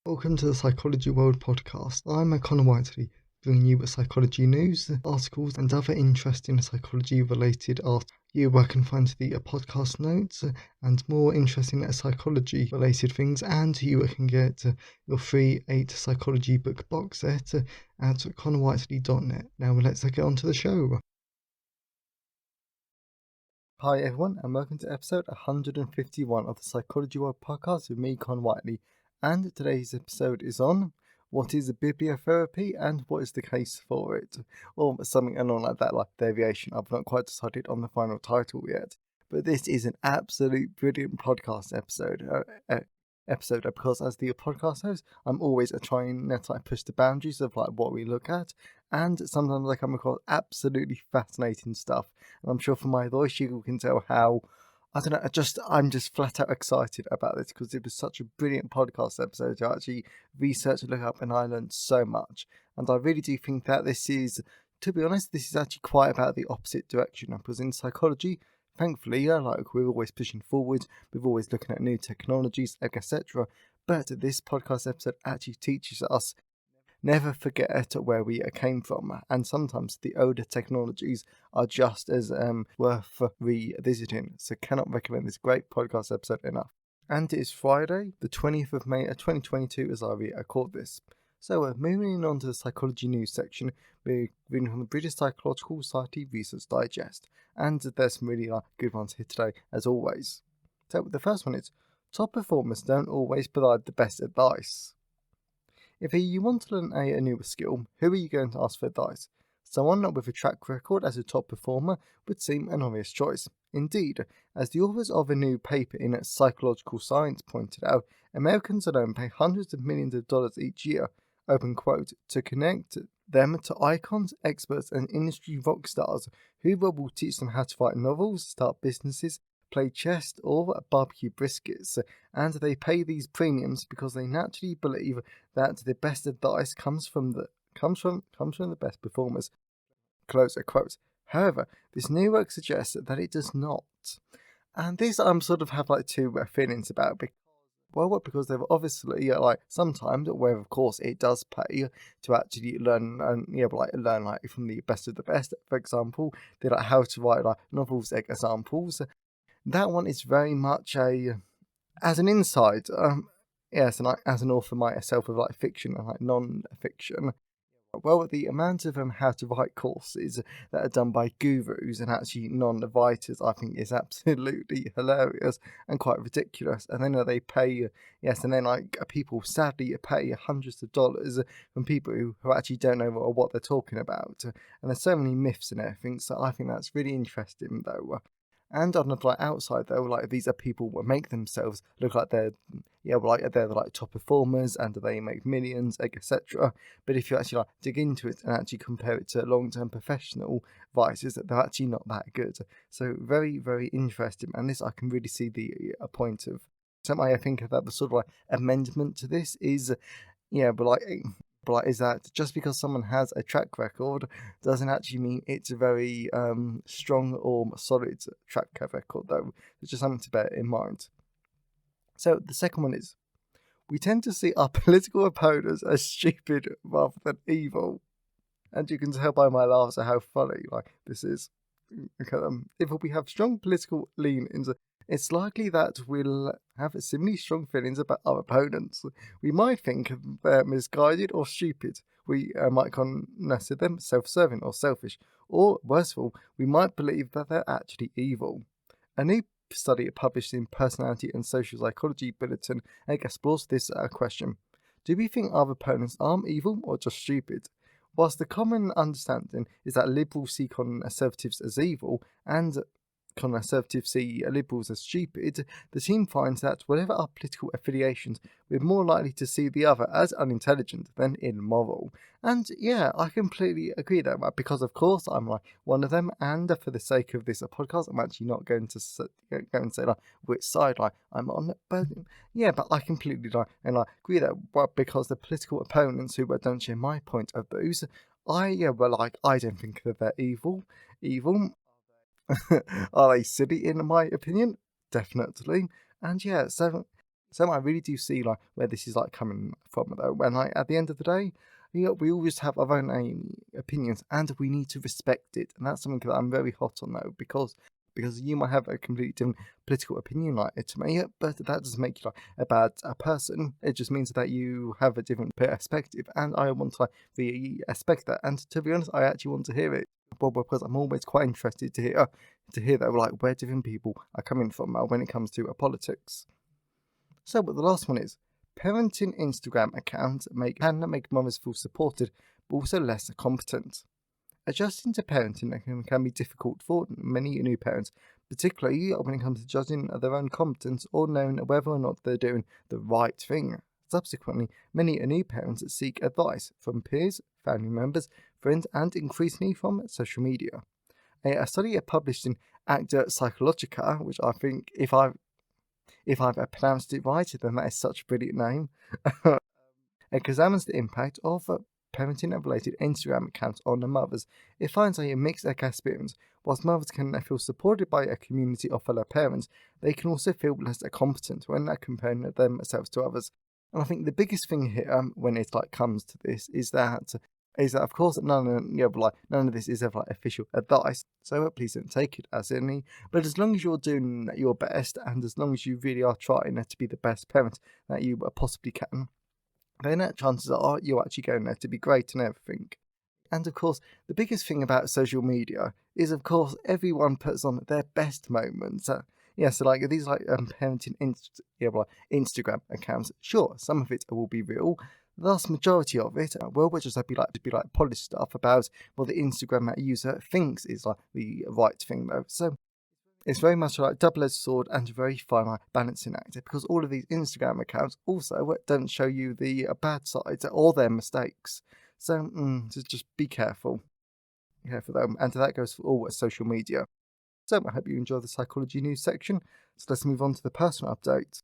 Welcome to the Psychology World podcast. I'm Connor Whiteley, bringing you psychology news, articles, and other interesting psychology-related articles. You can find the podcast notes and more interesting psychology-related things, and you can get your free 8 psychology book box set at connorwhiteley.net. Now let's get on to the show. Hi everyone, and welcome to episode 151 of the Psychology World podcast with me, Con Whiteley. And today's episode is on what is bibliotherapy and what is the case for it, or something along like that, like variation. I've not quite decided on the final title yet, but this is an absolute brilliant podcast episode. Because as the podcast host, I'm always trying to push the boundaries of what we look at, and sometimes I come across absolutely fascinating stuff. And I'm sure from my voice you can tell how I'm just flat out excited about this because it was such a brilliant podcast episode to actually research and look up, and I learned so much. And I really do think that this is, to be honest, this is actually quite about the opposite direction. Because in psychology, thankfully, we're always pushing forward, we're always looking at new technologies, etc. But this podcast episode actually teaches us never forget where we came from, and sometimes the older technologies are just as worth revisiting. So cannot recommend this great podcast episode enough. And it is Friday, the 20th of May 2022 as I record this. So moving on to the psychology news section, we're reading from the British Psychological Society Research Digest, and there's some really good ones here today as always. So the first one is, top performers don't always provide the best advice. If you want to learn a newer skill, who are you going to ask for advice? Someone with a track record as a top performer would seem an obvious choice. Indeed, as the authors of a new paper in Psychological Science pointed out, Americans alone pay hundreds of millions of dollars each year, open quote, to connect them to icons, experts, and industry rock stars who will teach them how to write novels, start businesses, play chess, or barbecue briskets, and they pay these premiums because they naturally believe that the best advice comes from the best performers. Close quote. However, this new work suggests that it does not, and this I'm sort of have two feelings about. Because they've obviously sometimes where of course it does pay to actually learn learn from the best of the best. For example, they how to write novels examples. That one is very much as an insight, yes, and as an author myself of fiction and non-fiction. Well, the amount of how to write courses that are done by gurus and actually non-writers, I think, is absolutely hilarious and quite ridiculous. And then they pay, yes, and then people sadly pay hundreds of dollars from people who actually don't know what they're talking about. And there's so many myths and everything, so I think that's really interesting, though. And on the outside though, these are people who make themselves look like they're top performers and they make millions, etc. But if you actually dig into it and actually compare it to long-term professional writers, they're actually not that good. So very, very interesting. And this I can really see the point of. So I think that the sort of amendment to this is, is that just because someone has a track record doesn't actually mean it's a very strong or solid track record, though. It's just something to bear in mind. So the second one is, we tend to see our political opponents as stupid rather than evil. And you can tell by my laughs at how funny this is. If we have strong political leanings, it's likely that we'll have similarly strong feelings about our opponents. We might think they're misguided or stupid. We might consider them self-serving or selfish. Or, worse of all, we might believe that they're actually evil. A new study published in Personality and Social Psychology Bulletin explores this question. Do we think our opponents are evil or just stupid? Whilst the common understanding is that liberals see conservatives as evil and conservatives see liberals as stupid, the team finds that whatever our political affiliations, we're more likely to see the other as unintelligent than immoral. And yeah, I completely agree there, because of course I'm one of them, and for the sake of this podcast, I'm actually not going to say which side I'm on, but yeah, but I completely agree that, because the political opponents who don't share my point of views, I don't think that they're evil. Are they silly in my opinion? Definitely. And yeah, so So I really do see like where this is like coming from though. When like at the end of the day, we all just have our own opinions, and we need to respect it. And that's something that I'm very hot on though, because you might have a completely different political opinion like it to me, but that doesn't make you like a bad person. It just means that you have a different perspective, and I want to like respect that. And to be honest, I actually want to hear it. Well, because I'm always quite interested to hear that like where different people are coming from when it comes to politics. So, but the last one is parenting Instagram accounts can make mothers feel supported, but also less competent. Adjusting to parenting can be difficult for many new parents, particularly when it comes to judging their own competence or knowing whether or not they're doing the right thing. Subsequently, many new parents seek advice from peers, family members, friends, and increasingly from social media. A study published in Acta Psychologica, which I think, if I've pronounced it right, then that is such a brilliant name, examines the impact of parenting-related Instagram accounts on the mothers. It finds a mixed experience. Whilst mothers can feel supported by a community of fellow parents, they can also feel less competent when they're comparing themselves to others. And I think the biggest thing here, when it like comes to this, is that of course none of this is ever like official advice. So please don't take it as any. But as long as you're doing your best, and as long as you really are trying to be the best parent that you possibly can, then chances are you're actually going there to be great and everything. And of course, the biggest thing about social media is, of course, everyone puts on their best moments. So like these like parenting Instagram accounts. Sure, some of it will be real. The vast majority of it will just be like polished stuff about what the Instagram user thinks is like the right thing though. So it's very much like double-edged sword and a very fine like balancing act, because all of these Instagram accounts also don't show you the bad sides or their mistakes. So just be careful. Careful though. And that goes for all social media. So I hope you enjoy the psychology news section. So let's move on to the personal update.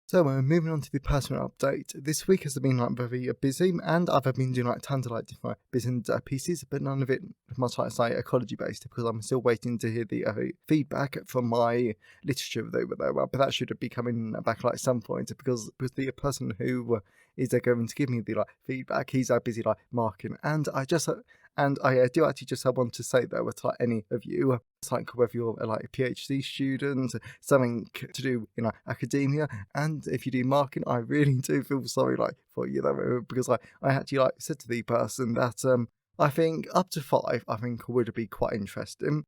So moving on to the personal update. This week has been like very busy, and I've been doing like tons of like different bits and pieces, but none of it much like psychology based, because I'm still waiting to hear the feedback from my literature over there. But that should be coming back like some point, because the person who is going to give me the like feedback, he's busy like marking, and I do actually just want to say though, to like any of you, it's like whether you're like a PhD student, something to do in like academia, and if you do marking, I really do feel sorry like for you though, because I actually like said to the person that I think up to 5 I think would be quite interesting.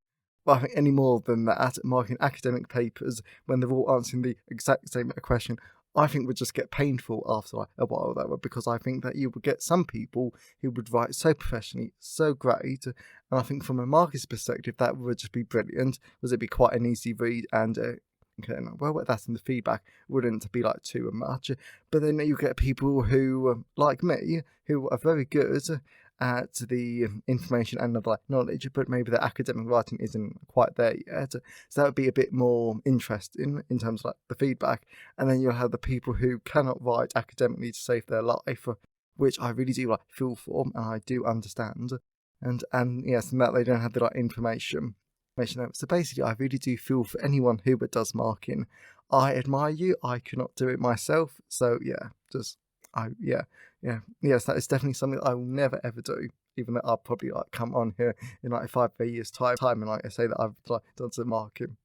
But I think any more than that, marking academic papers when they're all answering the exact same question, I think would just get painful after like a while though, because I think that you would get some people who would write so professionally, so great, and I think from a marketer's perspective that would just be brilliant, because it'd be quite an easy read, and well, that's in the feedback wouldn't be like too much. But then you get people who, like me, who are very good at the information and the like knowledge, but maybe the academic writing isn't quite there yet. So that would be a bit more interesting in terms of like the feedback. And then you'll have the people who cannot write academically to save their life, which I really do like feel for, and I do understand. And yes, and that they don't have the right information. So basically, I really do feel for anyone who does marking. I admire you. I could not do it myself. So yeah, yes, that is definitely something that I will never ever do. Even though I'll probably like come on here in like 5 years time and like I say that I've like done some marking.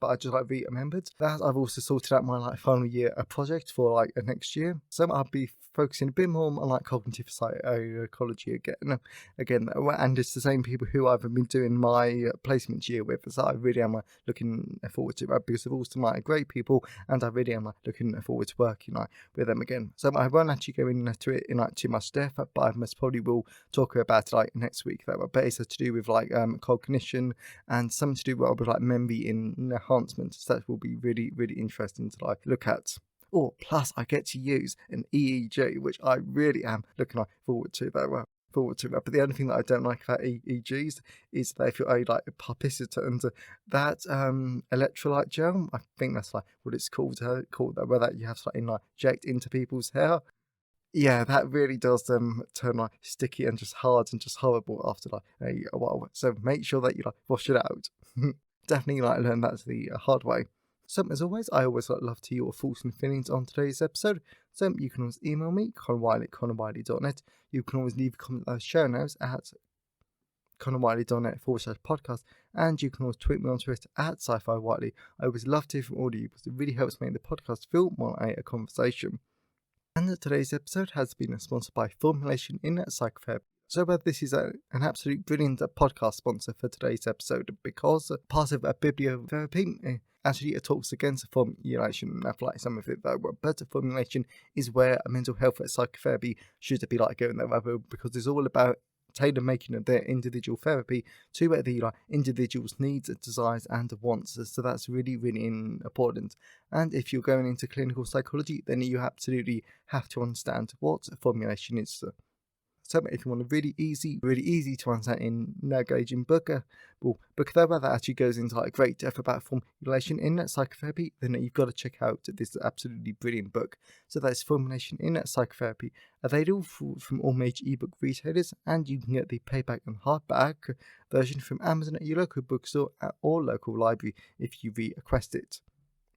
But I just like remembered that I've also sorted out my like final year project for like next year. So I'll be focusing a bit more on like cognitive psychology again, and it's the same people who I've been doing my placement year with. So I really am looking forward to it, because they're all some like great people, and I really am looking forward to working with them again. So I won't actually go into it in like too much depth, but I most probably will talk about it like next week though. But it's to do with like cognition, and something to do with like memory in enhancement. So that will be really, really interesting to like look at. Oh, plus I get to use an EEG, which I really am looking forward to though. But the only thing that I don't like about EEGs is that if you're a like participant, that electrolyte gel, I think that's like what it's called where that you have to like inject into people's hair. Yeah, that really does turn like sticky and just hard and just horrible after like a while. So make sure that you like wash it out. Definitely like learn that the hard way. So, as always, I always love to hear your thoughts and feelings on today's episode. So, you can always email me, connorwiley@connorwiley.net. You can always leave a comment on the show notes at connorwiley.net/podcast. And you can always tweet me on Twitter at sci-fi-wiley. I always love to hear from all of you because it really helps make the podcast feel more like a conversation. And today's episode has been sponsored by Formulation in Psychotherapy. So this is an absolute brilliant podcast sponsor for today's episode because part of Bibliotherapy actually it talks against formulation. I feel like some of it though, but formulation is where a mental health psychotherapy should be like going there, because it's all about tailor making of their individual therapy to the individual's needs, desires and wants. So that's really, really important. And if you're going into clinical psychology, then you absolutely have to understand what formulation is. So if you want a really easy to understand engaging book that actually goes into great depth about formulation in psychotherapy, then you've got to check out this absolutely brilliant book. So that's Formulation in Psychotherapy, available from all major ebook retailers, and you can get the paperback and hardback version from Amazon at your local bookstore or local library if you request it.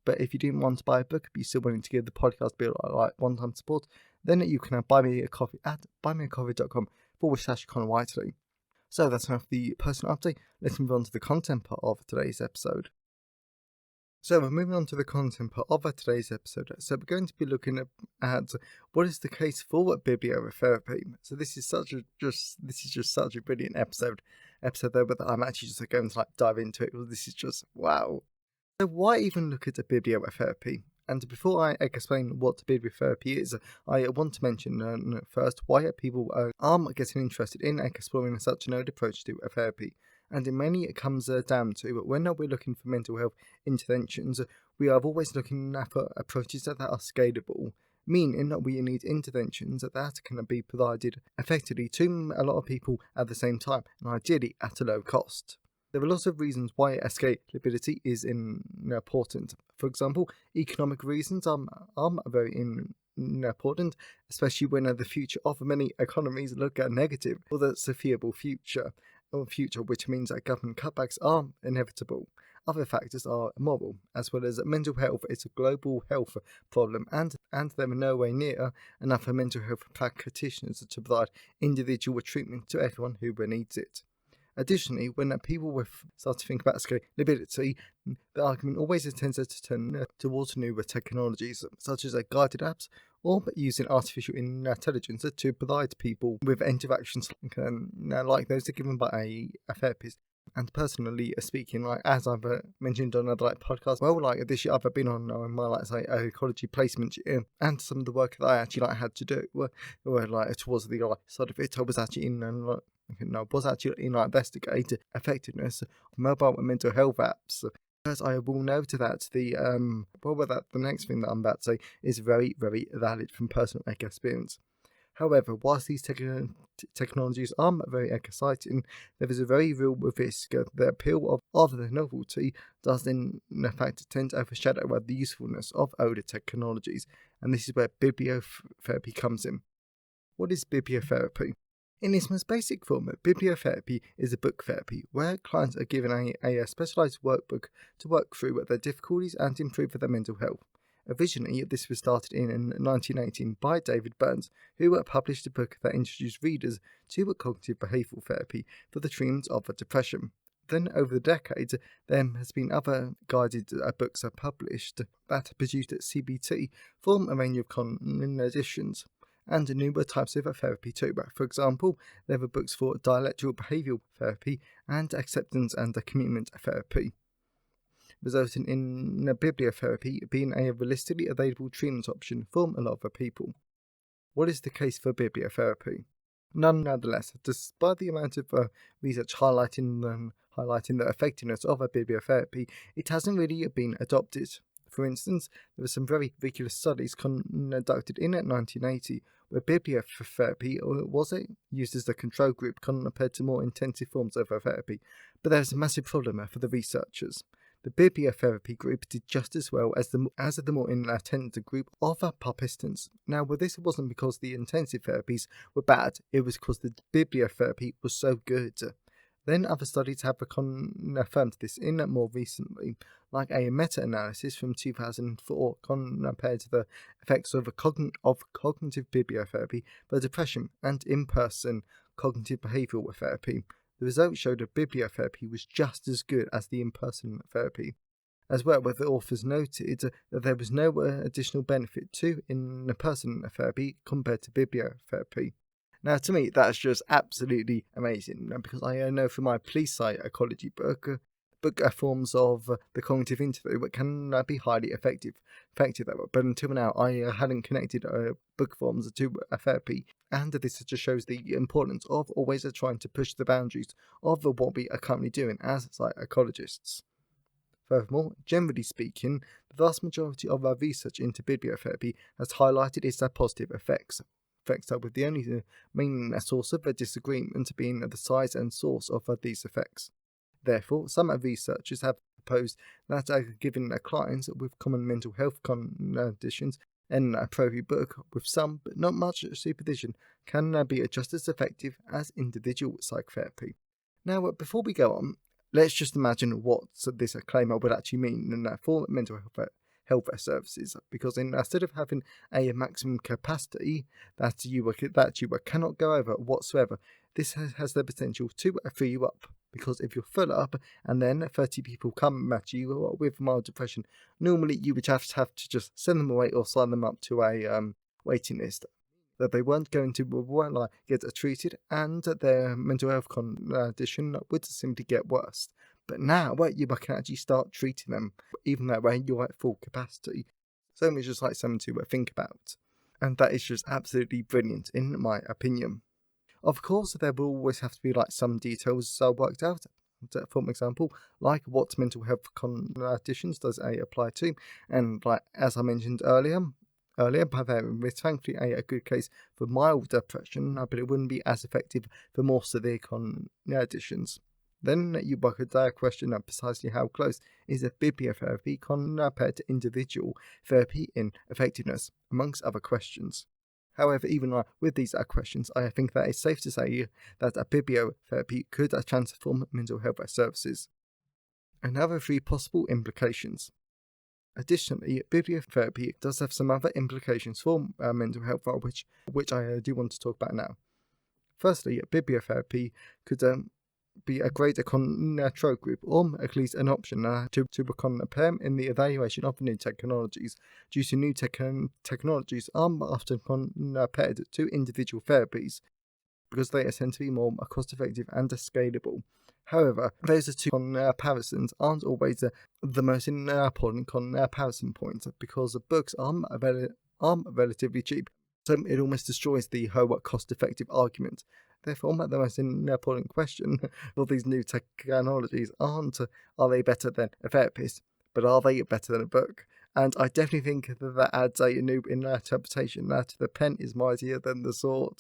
But if you didn't want to buy a book, but you're still willing to give the podcast a bit one-time support, then you can buy me a coffee at buymeacoffee.com/ConnorWhiteley. So that's enough of the personal update. Let's move on to the content part of today's episode. So we're moving on to the content part of today's episode. So we're going to be looking at what is the case for bibliotherapy. So this is just such a brilliant episode though, but I'm actually just going to dive into it. This is just wow. So why even look at bibliotherapy? And before I explain what bibliotherapy is, I want to mention first why people are getting interested in exploring such an old approach to therapy. And in many it comes down to when we're looking for mental health interventions, we are always looking for approaches that are scalable, meaning that we need interventions that can be provided effectively to a lot of people at the same time, and ideally at a low cost. There are lots of reasons why scalability is important. For example, economic reasons are very important, especially when the future of many economies look negative for the foreseeable future, which means that government cutbacks are inevitable. Other factors are moral, as well as mental health is a global health problem, and there are nowhere near enough mental health practitioners to provide individual treatment to everyone who needs it. Additionally, when people start to think about scalability, the argument always tends to turn towards newer technologies, such as guided apps, or using artificial intelligence to provide people with interactions like those given by a therapist. And personally speaking, as I've mentioned on other podcasts, this year I've been on my psychology placement year, and some of the work that I actually had to do were towards the side of it. I was actually investigate effectiveness of mobile mental health apps. As I will note that the next thing that I'm about to say is very, very valid from personal experience. However, whilst these technologies are very exciting, there is a very real risk the appeal of the novelty does in fact tend to overshadow the usefulness of older technologies, and this is where bibliotherapy comes in. What is bibliotherapy? In its most basic form, bibliotherapy is a book therapy where clients are given a specialised workbook to work through their difficulties and improve their mental health. Originally, this was started in 1918 by David Burns, who published a book that introduced readers to cognitive behavioural therapy for the treatment of depression. Then, over the decades, there has been other guided books published that produced CBT from a range of conditions, and newer types of therapy too. For example, there are books for dialectical behavioural therapy and acceptance and commitment therapy, resulting in bibliotherapy being a realistically available treatment option for a lot of people. What is the case for bibliotherapy? Nonetheless, despite the amount of research highlighting the effectiveness of bibliotherapy, it hasn't really been adopted. For instance, there were some very ridiculous studies conducted in 1980 where bibliotherapy was used as the control group compared to more intensive forms of therapy, but there was a massive problem for the researchers. The bibliotherapy group did just as well as the more intensive group of participants. Now, this wasn't because the intensive therapies were bad, it was because the bibliotherapy was so good. Then other studies have confirmed this in more recently, like a meta-analysis from 2004 compared to the effects of cognitive bibliotherapy for depression and in-person cognitive behavioural therapy. The results showed that bibliotherapy was just as good as the in-person therapy. As well, where the authors noted that there was no additional benefit to in-person therapy compared to bibliotherapy. Now, to me, that's just absolutely amazing, because I know from my police psychology book forms of the cognitive interview can be highly effective that way. But until now, I hadn't connected book forms to therapy, and this just shows the importance of always trying to push the boundaries of what we are currently doing as psychologists. Furthermore, generally speaking, the vast majority of our research into bibliotherapy has highlighted its positive effects. Effects are with the only main source of a disagreement being the size and source of these effects. Therefore, some researchers have proposed that given clients with common mental health conditions, an appropriate book with some but not much supervision can be just as effective as individual psychotherapy. Now, before we go on, let's just imagine what this claim would actually mean for mental health services, because instead of having a maximum capacity that you cannot go over whatsoever, this has the potential to free you up. Because if you're full up and then 30 people come at you with mild depression, normally you would have to just send them away or sign them up to a waiting list. That they weren't going to get treated, and their mental health condition would simply get worse. But now, you can actually start treating them, even though you're at full capacity. So it's just like something to think about. And that is just absolutely brilliant, in my opinion. Of course, there will always have to be some details worked out. For example, like what mental health conditions does A apply to, and as I mentioned earlier, but there is thankfully a good case for mild depression, but it wouldn't be as effective for more severe conditions. Then you could question precisely how close is a bibliotherapy compared to individual therapy in effectiveness, amongst other questions. However, even with these questions, I think that it's safe to say that a bibliotherapy could transform mental health services. Another 3 possible implications. Additionally, bibliotherapy does have some other implications for mental health, which I do want to talk about now. Firstly, bibliotherapy could be a greater control group, or at least an option to become a pair in the evaluation of new technologies, due to new technologies are often compared to individual therapies, because they tend to be more cost-effective and scalable. However, those 2 comparisons aren't always the most important comparison points, because books are relatively cheap, so it almost destroys the whole cost-effective argument. Therefore, the most important question for these new technologies aren't are they better than a therapist, but are they better than a book? And I definitely think that adds a new interpretation that the pen is mightier than the sword.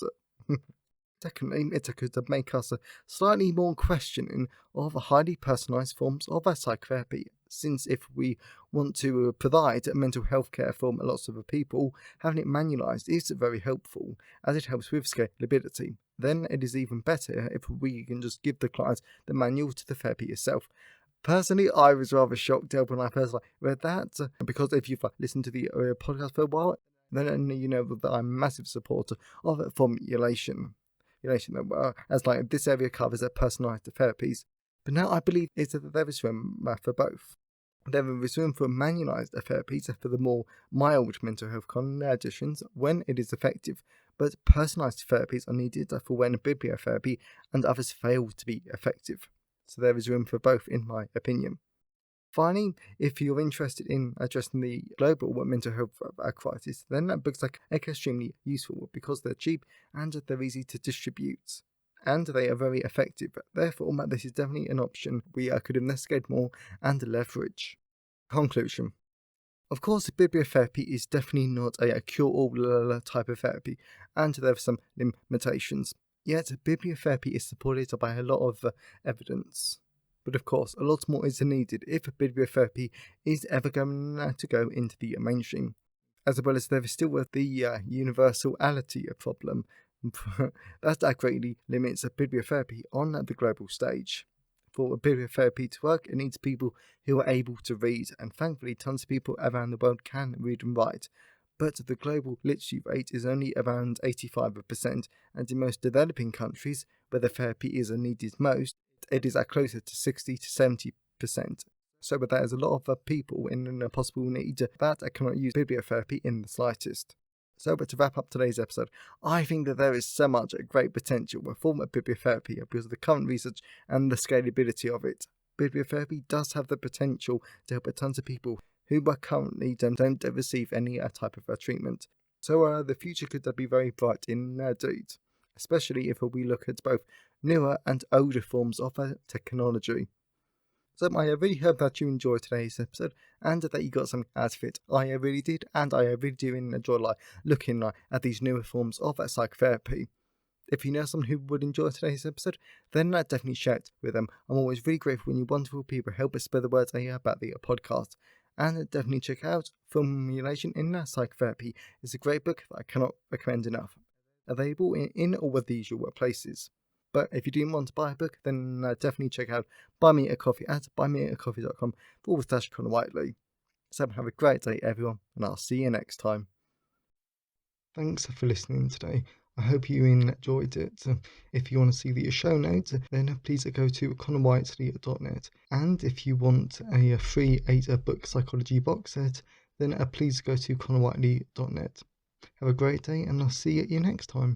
Secondly, it could make us slightly more questioning of highly personalised forms of psychotherapy, since if we want to provide mental health care for lots of people, having it manualised is very helpful, as it helps with scalability. Then it is even better if we can just give the client the manual to the therapy itself. Personally, I was rather shocked when I first read that, because if you've listened to the podcast for a while, then you know that I'm a massive supporter of formulation. As this area covers personalised therapies. But now I believe that there is room for both. There is room for manualised therapies for the more mild mental health conditions when it is effective, but personalised therapies are needed for when bibliotherapy and others fail to be effective. So there is room for both, in my opinion. Finally, if you're interested in addressing the global mental health crisis, then books are extremely useful, because they're cheap and they're easy to distribute, and they are very effective. Therefore, this is definitely an option we could investigate more and leverage. Conclusion. Of course, bibliotherapy is definitely not a cure-all type of therapy, and there are some limitations. Yet, bibliotherapy is supported by a lot of evidence. But of course, a lot more is needed if bibliotherapy is ever going to go into the mainstream. As well as there is still the universality problem, That greatly limits bibliotherapy on the global stage. For bibliotherapy to work, it needs people who are able to read, and thankfully tons of people around the world can read and write. But the global literacy rate is only around 85%, and in most developing countries, where the therapy is needed most, it is closer to 60 to 70%. So there is a lot of people in a possible need that cannot use bibliotherapy in the slightest. So, but to wrap up today's episode, I think that there is so much great potential for bibliotherapy because of the current research and the scalability of it. Bibliotherapy does have the potential to help tons of people who currently don't receive any type of treatment. So the future could be very bright indeed, especially if we look at both newer and older forms of technology. So I really hope that you enjoyed today's episode and that you got something out of it. I really did, and I really do enjoy looking at these newer forms of psychotherapy. If you know someone who would enjoy today's episode, then definitely share it with them. I'm always really grateful when you wonderful people help us spread the word about the podcast. And definitely check out Formulation in Psychotherapy. It's a great book that I cannot recommend enough. Available in all of the usual places. But if you do want to buy a book, then definitely check out Buy Me a Coffee at buymeacoffee.com/Conor Whiteley. So have a great day, everyone, and I'll see you next time. Thanks for listening today. I hope you enjoyed it. If you want to see the show notes, then please go to ConorWhiteley.net. And if you want a free 8-book psychology box set, then please go to ConorWhiteley.net. Have a great day, and I'll see you next time.